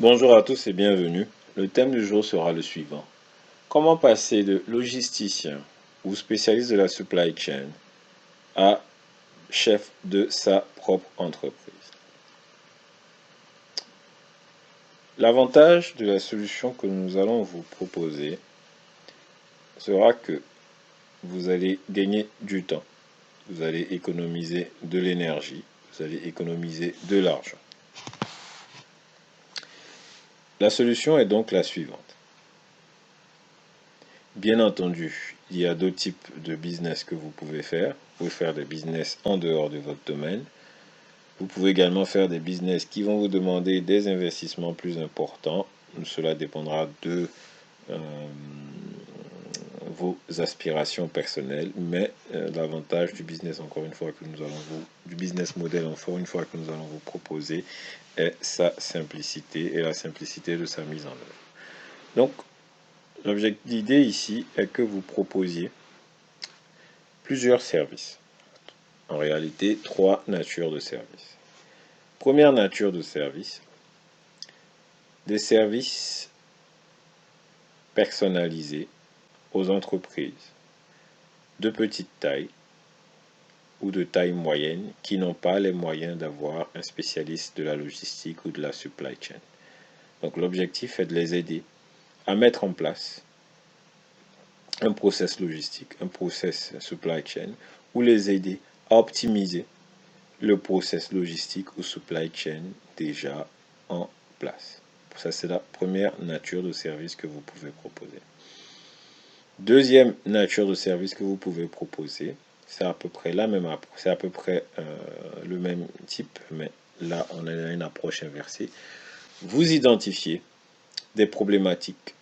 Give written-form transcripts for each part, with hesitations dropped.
Bonjour à tous et bienvenue. Le thème du jour sera le suivant. Comment passer de logisticien ou spécialiste de la supply chain à chef de sa propre entreprise? L'avantage de la solution que nous allons vous proposer sera que vous allez gagner du temps, vous allez économiser de l'énergie, vous allez économiser de l'argent. La solution est donc la suivante. Bien entendu, il y a deux types de business que vous pouvez faire. Vous pouvez faire des business en dehors de votre domaine. Vous pouvez également faire des business qui vont vous demander des investissements plus importants. Cela dépendra de vos aspirations personnelles, mais l'avantage du business, encore une fois, du business model, encore une fois, que nous allons vous proposer, est sa simplicité et la simplicité de sa mise en œuvre. Donc, l'idée ici est que vous proposiez plusieurs services. En réalité, trois natures de services. Première nature de service, des services personnalisés aux entreprises de petite taille ou de taille moyenne qui n'ont pas les moyens d'avoir un spécialiste de la logistique ou de la supply chain. Donc l'objectif est de les aider à mettre en place un process logistique, un process supply chain, ou les aider à optimiser le process logistique ou supply chain déjà en place. Ça, c'est la première nature de service que vous pouvez proposer. Deuxième nature de service que vous pouvez proposer, c'est à peu près la même, c'est à peu près le même type, mais là, on a une approche inversée. Vous identifiez des problématiques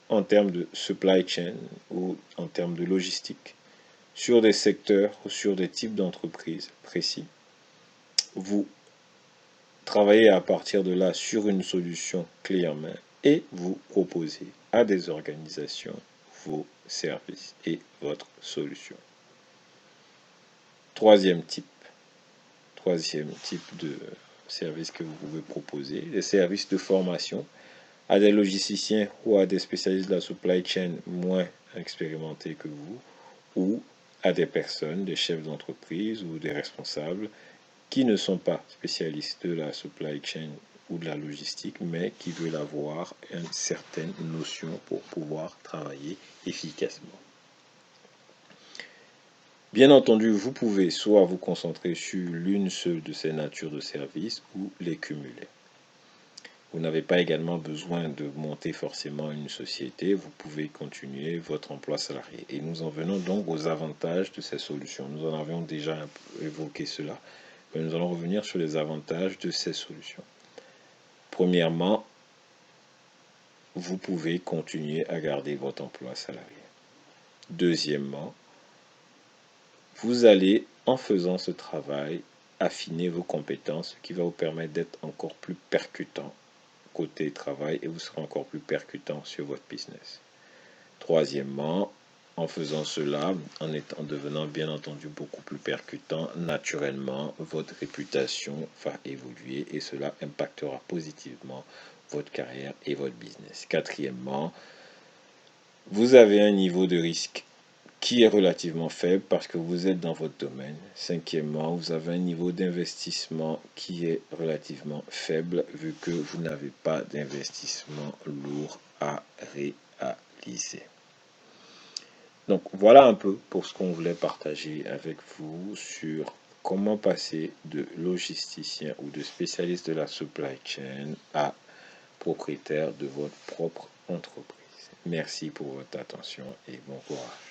en termes de supply chain ou en termes de logistique sur des secteurs ou sur des types d'entreprises précis. Vous travaillez à partir de là sur une solution clé en main et vous proposez à des organisations vos services et votre solution. Troisième type de service que vous pouvez proposer, les services de formation à des logisticiens ou à des spécialistes de la supply chain moins expérimentés que vous, ou à des personnes, des chefs d'entreprise ou des responsables qui ne sont pas spécialistes de la supply chain ou de la logistique, mais qui veulent avoir une certaine notion pour pouvoir travailler efficacement. Bien entendu, vous pouvez soit vous concentrer sur l'une seule de ces natures de services ou les cumuler. Vous n'avez pas également besoin de monter forcément une société, vous pouvez continuer votre emploi salarié. Et nous en venons donc aux avantages de ces solutions. Nous en avions déjà un peu évoqué cela, mais nous allons revenir sur les avantages de ces solutions. Premièrement, vous pouvez continuer à garder votre emploi salarié. Deuxièmement, vous allez, en faisant ce travail, affiner vos compétences, ce qui va vous permettre d'être encore plus percutant côté travail et vous serez encore plus percutant sur votre business. Troisièmement, en faisant cela, en devenant bien entendu beaucoup plus percutant, naturellement, votre réputation va évoluer et cela impactera positivement votre carrière et votre business. Quatrièmement, vous avez un niveau de risque qui est relativement faible parce que vous êtes dans votre domaine. Cinquièmement, vous avez un niveau d'investissement qui est relativement faible vu que vous n'avez pas d'investissement lourd à réaliser. Donc voilà un peu pour ce qu'on voulait partager avec vous sur comment passer de logisticien ou de spécialiste de la supply chain à propriétaire de votre propre entreprise. Merci pour votre attention et bon courage.